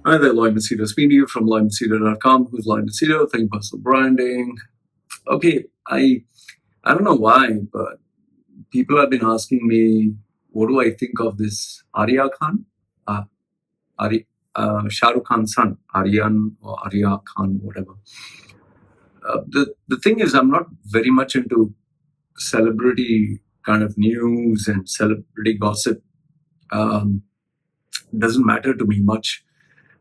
Hi there, Loy Machedo speaking to you from loymachedo.com. Who's Loy Machedo? Think personal branding. Okay, I don't know why, but people have been asking me, what do I think of this Aryan Khan? Shah Rukh Khan's son, Aryan or Arya Khan, whatever. The thing is, I'm not very much into celebrity kind of news and celebrity gossip. Doesn't matter to me much.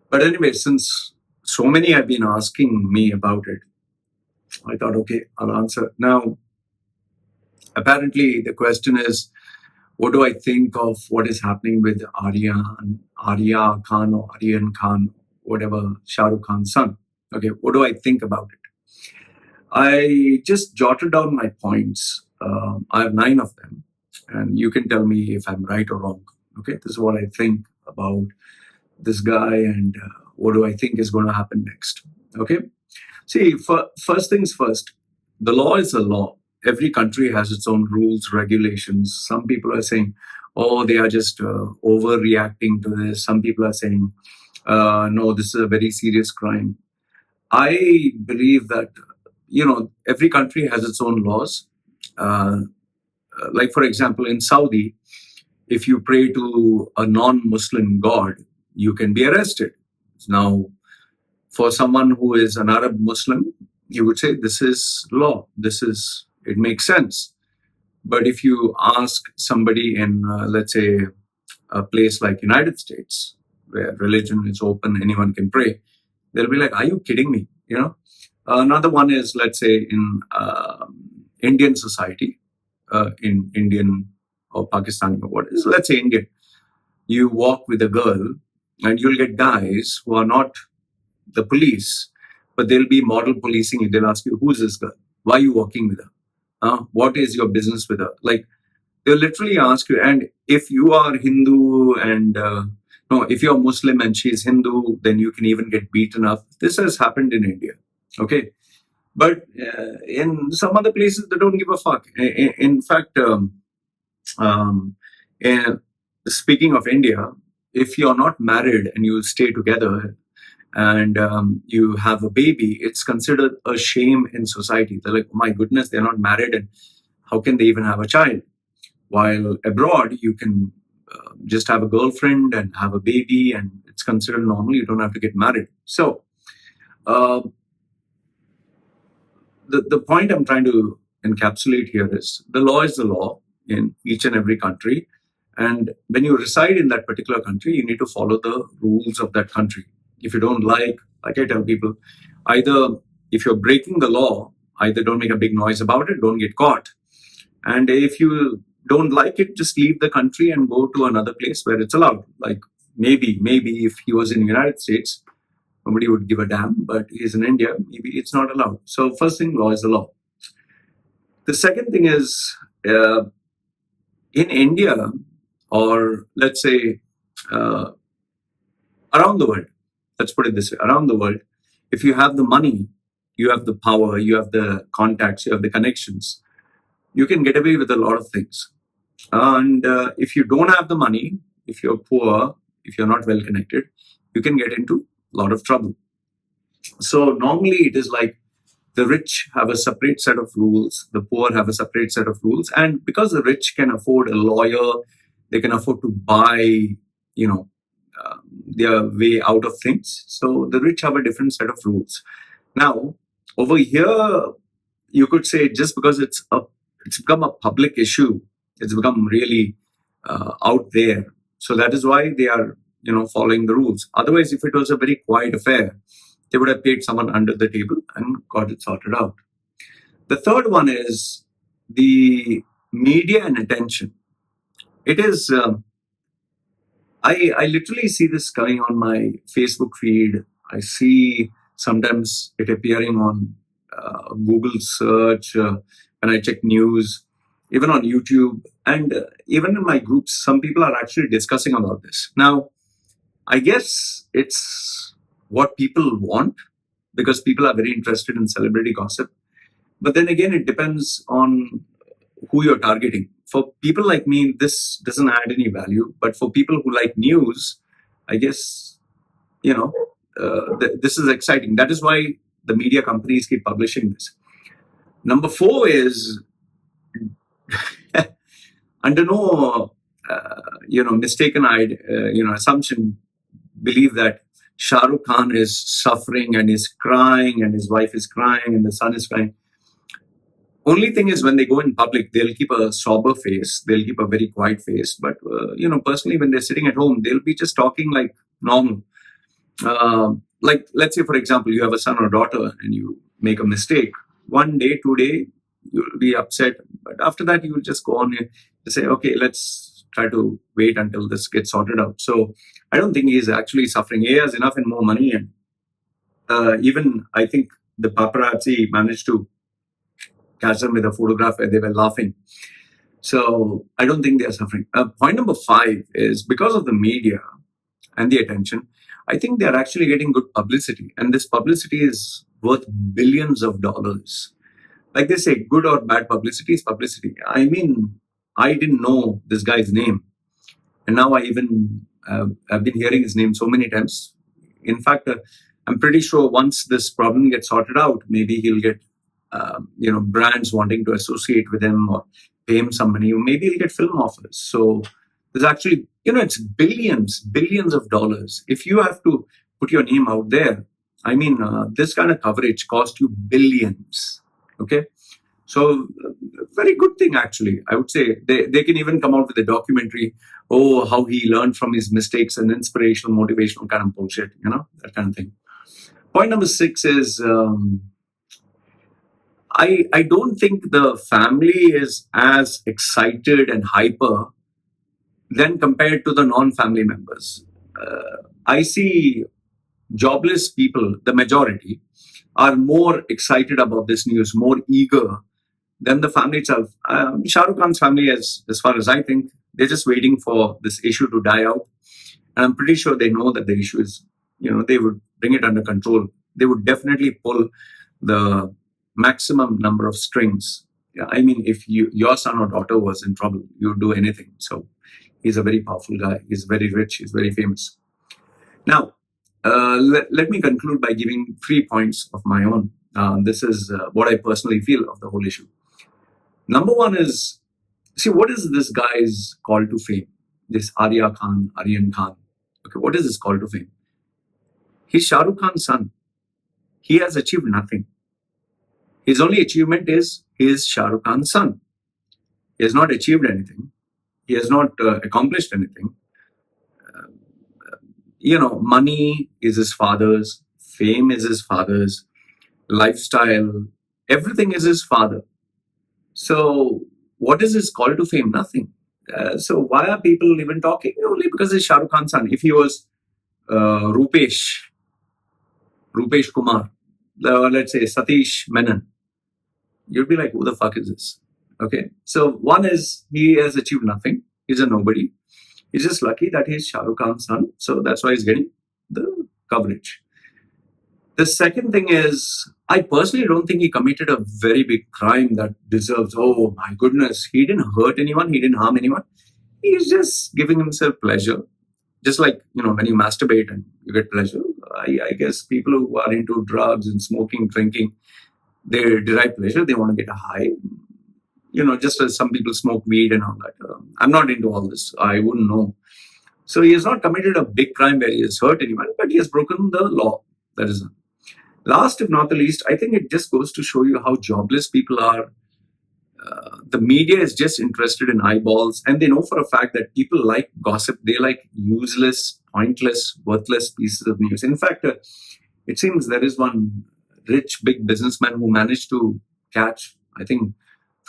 But anyway, since so many have been asking me about it, I thought, okay, I'll answer. Now, apparently, the question is, what do I think of what is happening with Arya Khan or Aryan Khan, whatever, Shah Rukh Khan's son? Okay, what do I think about it? I just jotted down my points. I have 9 of them, and you can tell me if I'm right or wrong. Okay, this is what I think about this guy and what do I think is going to happen next. Okay, see, first things first, the law is a law. Every country has its own rules, regulations. Some people are saying, oh, they are just overreacting to this. Some people are saying, no, this is a very serious crime. I believe that, every country has its own laws. Like, for example, in Saudi, if you pray to a non-Muslim god, you can be arrested. Now, for someone who is an Arab Muslim, you would say this is law. It makes sense. But if you ask somebody in, let's say, a place like United States, where religion is open, anyone can pray, they'll be like, are you kidding me? Another one is, let's say, in Indian society, in Indian or Pakistani or what is, let's say Indian, you walk with a girl and you'll get guys who are not the police, but they'll be model policing you. They'll ask you, who's this girl? Why are you walking with her? What is your business with her? Like, they'll literally ask you. And if you are Hindu and, if you're Muslim and she's Hindu, then you can even get beaten up. This has happened in India. Okay. But in some other places, they don't give a fuck. In fact, speaking of India, if you're not married and you stay together and you have a baby, it's considered a shame in society. They're like, oh my goodness, they're not married and how can they even have a child? While abroad, you can just have a girlfriend and have a baby and it's considered normal. You don't have to get married. So the point I'm trying to encapsulate here is the law is the law in each and every country. And when you reside in that particular country, you need to follow the rules of that country. If you don't like I tell people, either if you're breaking the law, either don't make a big noise about it, don't get caught. And if you don't like it, just leave the country and go to another place where it's allowed. Like maybe if he was in the United States, nobody would give a damn, but he's in India, maybe it's not allowed. So first thing, law is the law. The second thing is, in India, or let's say around the world, let's put it this way, around the world, if you have the money, you have the power, you have the contacts, you have the connections, you can get away with a lot of things. And if you don't have the money, if you're poor, if you're not well connected, you can get into a lot of trouble. So normally it is like the rich have a separate set of rules, the poor have a separate set of rules. And because the rich can afford a lawyer, they can afford to buy, their way out of things. So the rich have a different set of rules. Now, over here, you could say just because it's become a public issue, it's become really out there. So that is why they are, following the rules. Otherwise, if it was a very quiet affair, they would have paid someone under the table and got it sorted out. The third one is the media and attention. It is, I literally see this coming on my Facebook feed. I see sometimes it appearing on Google search, when I check news, even on YouTube, and even in my groups, some people are actually discussing about this. Now, I guess it's what people want because people are very interested in celebrity gossip. But then again, it depends on who you're targeting. For people like me, this doesn't add any value. But for people who like news, I guess, this is exciting. That is why the media companies keep publishing this. Number 4 is under no mistaken assumption, believe that Shah Rukh Khan is suffering and is crying and his wife is crying and the son is crying. Only thing is, when they go in public, they'll keep a sober face. They'll keep a very quiet face. But, personally, when they're sitting at home, they'll be just talking like normal. Like, let's say, for example, you have a son or daughter and you make a mistake. 1 day, 2 day, you'll be upset. But after that, you will just go on and say, okay, let's try to wait until this gets sorted out. So I don't think he's actually suffering. He has enough and more money. And even I think the paparazzi managed to catch them with a photograph where they were laughing. So I don't think they're suffering. Point number 5 is, because of the media and the attention, I think they're actually getting good publicity. And this publicity is worth billions of dollars. Like they say, good or bad publicity is publicity. I mean, I didn't know this guy's name. And now I've been hearing his name so many times. In fact, I'm pretty sure once this problem gets sorted out, maybe he'll get brands wanting to associate with him or pay him some money, or maybe he'll get film offers. So there's actually, it's billions of dollars. If you have to put your name out there, I mean, this kind of coverage cost you billions. Okay. So very good thing, actually. I would say they can even come out with a documentary, how he learned from his mistakes and inspirational, motivational kind of bullshit, that kind of thing. Point number 6 is, I don't think the family is as excited and hyper than compared to the non-family members. I see jobless people, the majority, are more excited about this news, more eager than the family itself. Shah Rukh Khan's family, as far as I think, they're just waiting for this issue to die out. And I'm pretty sure they know that the issue is, they would bring it under control. They would definitely pull the maximum number of strings. Yeah, I mean, if your son or daughter was in trouble, you would do anything. So he's a very powerful guy. He's very rich. He's very famous. Now, let me conclude by giving 3 points of my own. This is what I personally feel of the whole issue. Number 1 is, see, what is this guy's call to fame? This Aryan Khan. Okay, what is his call to fame? He's Shah Rukh Khan's son. He has achieved nothing. His only achievement is he is Shah Rukh Khan's son. He has not achieved anything. He has not accomplished anything. Money is his father's. Fame is his father's. Lifestyle, everything is his father. So what is his call to fame? Nothing. So why are people even talking? Only because he's Shah Rukh Khan's son. If he was Rupesh Kumar, let's say Satish Menon, you'd be like, who the fuck is this? Okay. So 1 is, he has achieved nothing. He's a nobody. He's just lucky that he's Shah Rukh Khan's son. So that's why he's getting the coverage. The second thing is, I personally don't think he committed a very big crime that deserves, oh my goodness, he didn't hurt anyone. He didn't harm anyone. He's just giving himself pleasure. Just like, when you masturbate and you get pleasure, I guess people who are into drugs and smoking, drinking, they derive pleasure. They want to get a high. Just as some people smoke weed and all that. I'm not into all this. I wouldn't know. So he has not committed a big crime where he has hurt anyone, but he has broken the law. That is last, if not the least. I think it just goes to show you how jobless people are. The media is just interested in eyeballs, and they know for a fact that people like gossip. They like useless, pointless, worthless pieces of news. In fact, it seems there is one rich, big businessman who managed to catch, I think,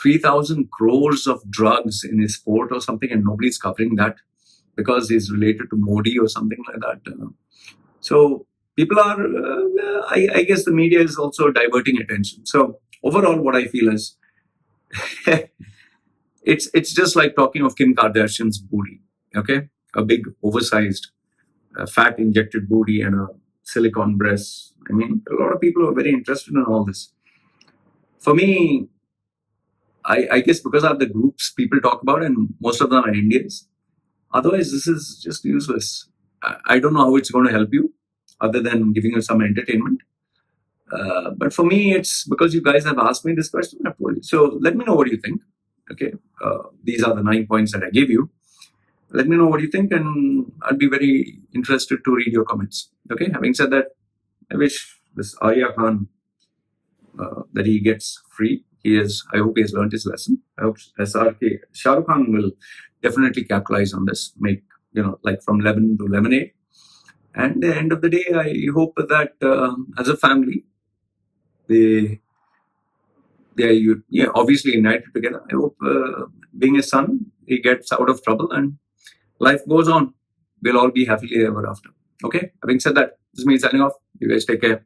3,000 crores of drugs in his port or something, and nobody's covering that because he's related to Modi or something like that. So people are, I guess the media is also diverting attention. So overall, what I feel is, it's just like talking of Kim Kardashian's booty, okay? A big, oversized, fat injected booty and a silicone breast. I mean, a lot of people are very interested in all this. For me, I guess because I have the groups people talk about, and most of them are Indians. Otherwise, this is just useless. I don't know how it's going to help you. other than giving you some entertainment. But for me, it's because you guys have asked me this question, I've told you. So let me know what you think. Okay, these are the 9 points that I gave you. Let me know what you think, and I'll be very interested to read your comments. Okay, having said that, I wish this Aryan Khan that he gets free. I hope he has learned his lesson. I hope Shah Rukh Khan will definitely capitalize on this, make, like from lemon to lemonade. And at the end of the day, I hope that as a family, they are obviously united together. I hope being a son, he gets out of trouble and life goes on. We'll all be happily ever after. Okay, having said that, this is me signing off. You guys take care.